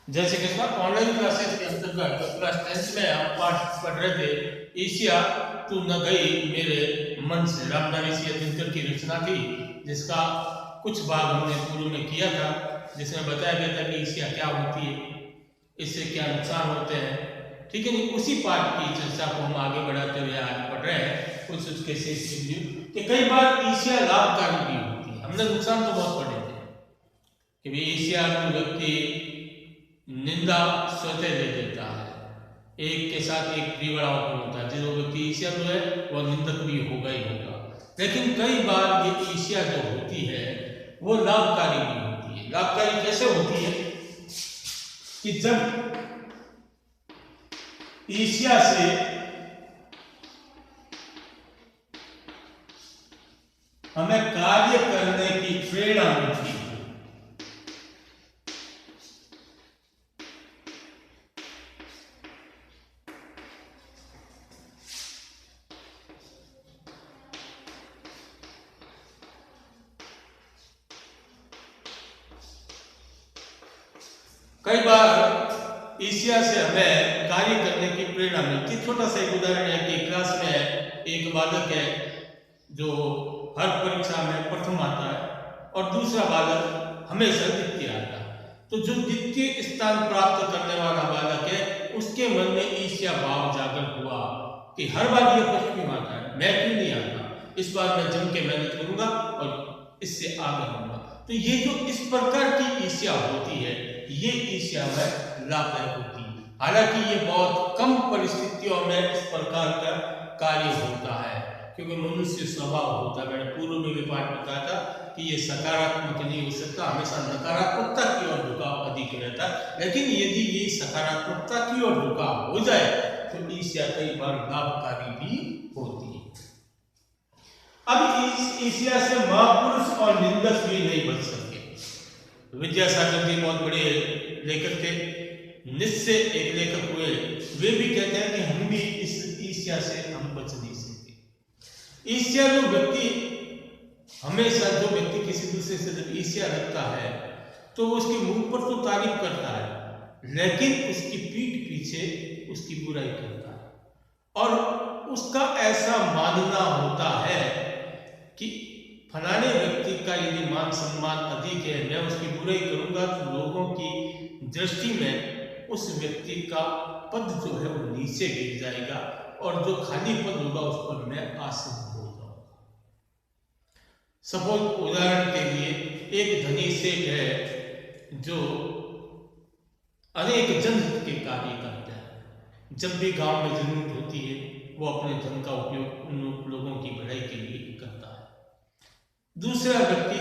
जैसे कि online classes के अंतर्गत क्लास 10th में हम पाठ पढ़ रहे थे, एशिया तू न गई मेरे मन से, रामधारी सिंह दिनकर की रचना थी, जिसका कुछ भाग हमने पूर्व में किया था, जिसमें बताया गया था कि एशिया क्या होती है, इससे क्या नुकसान होते हैं। ठीक है नहीं, उसी पाठ की चर्चा को हम आगे बढ़ाते हुए आज पढ़ रहे हैं। कुछ उसके शेष कि कई बार एशिया लाभकारी भी होती है। हमने नुकसान तो बहुत पढ़े थे कि भाई एशिया को व्यक्ति निंदा स्वतः ले देता है, एक के साथ एक त्रिवड़ा होता है, जो व्यक्ति ईर्ष्या जो है वह निंदक भी होगा ही होगा। लेकिन कई बार ये ईर्ष्या जो होती है वो लाभकारी भी होती है। लाभकारी कैसे होती है कि जब ईर्ष्या से हमें कार्य करने की प्रेरणा मिलती है, कई बार ईर्ष्या से हमें कार्य करने की प्रेरणा मिलती है। छोटा सा एक उदाहरण है कि क्लास में एक बालक है जो हर परीक्षा में प्रथम आता है और दूसरा बालक हमेशा द्वितीय आता है। तो जो द्वितीय स्थान प्राप्त करने वाला बालक है उसके मन में ईर्ष्या भाव जागृत हुआ कि हर बार ये प्रश्न क्यों आता है, मैं क्यों नहीं आता, इस बार मैं जम के मेहनत करूंगा और इससे आगे बढ़ूंगा। तो ये जो इस प्रकार की ईर्ष्या होती है, ये ईर्ष्या में लाभदायक होती है। हालांकि ये बहुत कम परिस्थितियों में इस प्रकार का कार्य होता है, क्योंकि मनुष्य स्वभाव होता है। मैंने पूर्व में भी पाठ बताया था कि ये सकारात्मक नहीं हो सकता, हमेशा नकारात्मकता की ओर झुकाव अधिक रहता है। लेकिन यदि ये सकारात्मकता की ओर झुकाव हो जाए तो ईर्ष्या कई बार लाभकारी भी होती है। अब इस ईर्ष्या से महापुरुष और निंदक भी नहीं बच सकते। विद्यासागर जी बहुत बड़े लेखक थे, निश्चय एक लेखक हुए, वे भी कहते हैं कि हम भी इस ईर्ष्या से हम बच नहीं सकते। ईर्ष्या जो व्यक्ति हमेशा, जो व्यक्ति किसी दूसरे से जब ईर्ष्या रखता है तो उसके मुंह पर तो तारीफ करता है, लेकिन उसकी पीठ पीछे उसकी बुराई करता है। और उसका ऐसा मानना होता है कि फलाने व्यक्ति का यदि मान सम्मान अधिक है, मैं उसकी बुराई करूंगा तो लोगों की दृष्टि में उस व्यक्ति का पद जो है वो नीचे गिर जाएगा और जो खाली पद होगा उस पर मैं आसीन हो जाऊंगा। सपोज उदाहरण के लिए एक धनी सेठ है जो अनेक जनहित के कार्य करता है। जब भी गांव में जरूरत होती है वो अपने धन का उपयोग उन लोगों की भलाई के लिए करता है। दूसरा व्यक्ति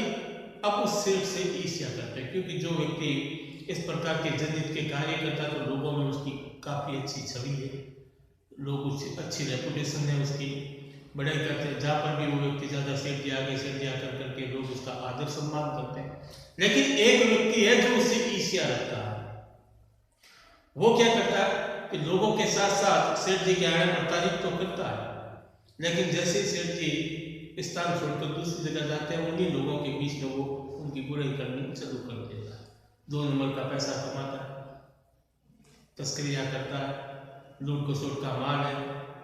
अब उस सेठ से ईर्ष्या करता है, क्योंकि जो व्यक्ति इस प्रकार के जनहित के कार्य करता है तो लोगों में उसकी काफ़ी अच्छी छवि है, लोग उससे अच्छी रेपुटेशन है, उसकी बड़ाई करते हैं। जहाँ पर भी वो व्यक्ति ज़्यादा सेठ जी आगे सेठ जी आकर करके लोग उसका आदर सम्मान करते हैं। लेकिन एक व्यक्ति है जो उससे ईर्ष्या रखता है, वो क्या करता है कि लोगों के साथ साथ सेठ जी के आने पर तारीफ तो करता है, लेकिन जैसे सेठ जी स्थान छोड़कर दूसरी जगह जाते हैं उन्हीं लोगों के बीच में वो उनकी बुराई करनी शुरू कर देता है। 2 नंबर का पैसा कमाता है, तस्करियाँ करता है, लूट खसोट का माल है,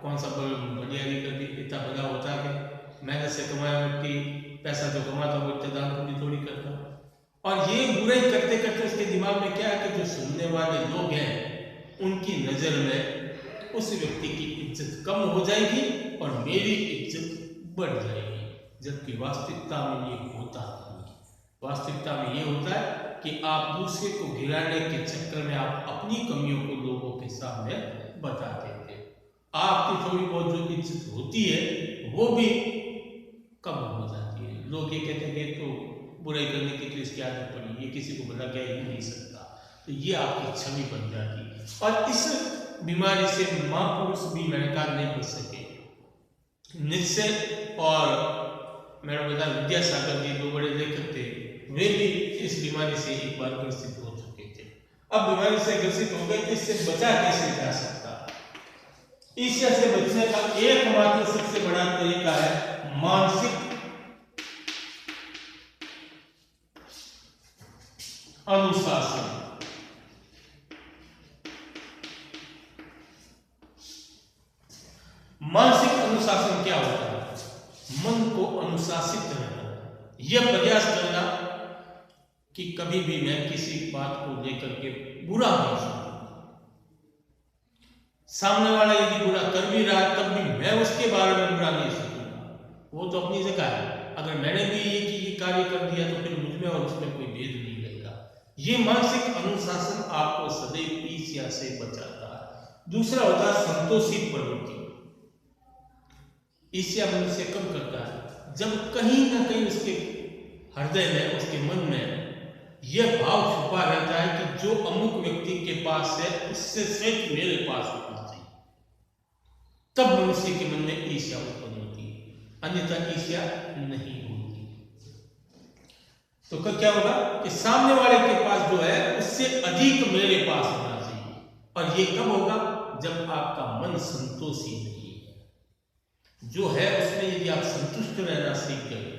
कौन सा बढ़ियारी कर दी, इतना बड़ा होता है कि मेहनत से कमाया व्यक्ति पैसा जो कमाता वो इतना दान पुण्य थोड़ी करता। और ये बुराई करते करते उसके दिमाग में क्या है कि जो सुनने वाले लोग हैं उनकी नज़र में उस व्यक्ति की इज्जत कम हो जाएगी और मेरी इज्जत बढ़ जाएगी, जबकि वास्तविकता में ये होता नहीं है। वास्तविकता में ये होता है कि आप दूसरे को गिराने के चक्कर में आप अपनी कमियों को लोगों के सामने बता देते हैं। आपकी थोड़ी बहुत जो इज्जत होती है वो भी कम हो जाती है। लोग ये कहते हैं कि तो बुराई करने की तो इसकी आदत पड़ी, ये किसी को भला कह ही नहीं सकता, तो ये आपकी छवि बन जाती है। और इस बीमारी से महापुरुष भी मैंने कहा नहीं बच सके। निश्चय और मैंने बताया विद्यासागर जी 2 बड़े लेखक थे, वे भी इस बीमारी से एक बार ग्रसित हो चुके थे। अब बीमारी से ग्रसित हो गए तो इससे बचा कैसे जा सकता? ईर्ष्या से बचने का एकमात्र सबसे बड़ा तरीका है मानसिक अनुशासन। को अनुशासित रहना, यह प्रयास करना कि कभी भी मैं किसी बात को लेकर के बुरा नहीं सोचूं। सामने वाला यदि बुरा कर भी रहा है तब भी मैं उसके बारे में बुरा नहीं सोचूंगा, वो तो अपनी जगह है। अगर मैंने भी ये कार्य कर दिया तो फिर मुझमें और उसमें कोई भेद नहीं रहेगा। ये मानसिक अनुशासन आपको सदैव ईर्ष्या से बचाता है। दूसरा होता है संतोषी प्रवृत्ति। ईर्ष्या मनुष्य कब करता है? जब कहीं ना कहीं उसके हृदय में, उसके मन में यह भाव छुपा रहता है कि जो अमुक व्यक्ति के पास है उससे श्रेष्ठ मेरे पास होना चाहिए, तब मनुष्य के मन में ईर्ष्या उत्पन्न होती है, अन्यथा ईर्ष्या नहीं होती। तो क्या होगा कि सामने वाले के पास जो है उससे अधिक मेरे पास होना चाहिए। और ये कब होगा? जब आपका मन संतोषी नहीं है, जो है उसमें यदि आप संतुष्ट रहना सीख गए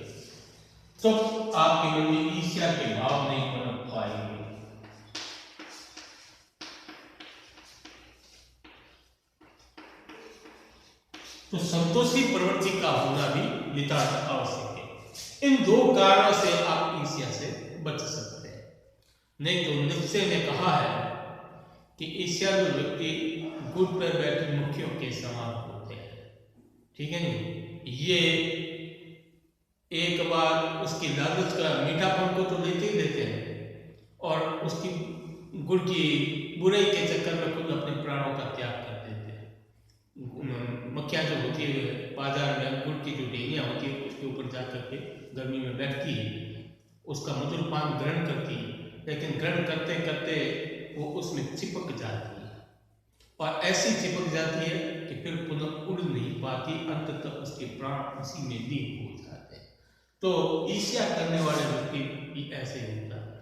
तो आपके मन में ईर्ष्या के भाव नहीं पनप पाएंगे। तो संतोषी प्रवृत्ति का होना भी नितांत आवश्यक है। इन दो कारणों से आप ईर्ष्या से बच सकते हैं। नहीं तो निश्चय ने कहा है कि ईर्ष्यालु व्यक्ति गुड़ पर बैठे मुखियों के समान होते हैं। ठीक है नहीं, ये एक बार उसकी लालच का मीठापन को तो लेते ही लेते हैं और उसकी गुड़ की बुराई के चक्कर में खुद अपने प्राणों का त्याग कर देते हैं। मक्खियाँ जो होती है बाजार में गुड़ की जो डेनियाँ होती है उसके ऊपर जा करके गर्मी में बैठती है, उसका मधुर पान ग्रहण करती है, लेकिन ग्रहण करते करते वो उसमें चिपक जाती है और ऐसी चिपक जाती है कि फिर पुनः उड़ नहीं पाती, अंततः उसके प्राण उसी में लीन हो जाते हैं। तो ईर्ष्या करने वाले व्यक्ति भी ऐसे होता है,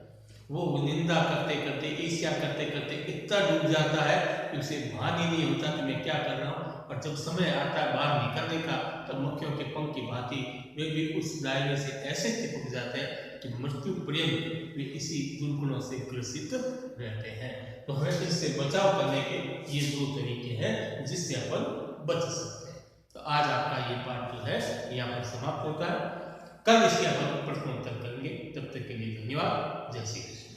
वो निंदा करते करते, ईर्ष्या करते करते इतना डूब जाता है कि उसे भान ही नहीं होता कि मैं क्या कर रहा हूँ। और जब समय आता है बाहर निकलने का तब मक्खियों के पंख की भांति वे भी उस दायरे से ऐसे चिपक जाते हैं कि मृत्यु पर्यंत वे इसी दुर्गुणों से ग्रसित रहते हैं। तो हमें इससे बचाव करने के ये दो तरीके हैं जिससे अपन बच सकते हैं। तो आज आपका ये पाठ जो है यहाँ पर समाप्त होता है। कल इसके अपन प्रश्नोत्तर करेंगे। तब तक के लिए धन्यवाद। जय श्री कृष्ण।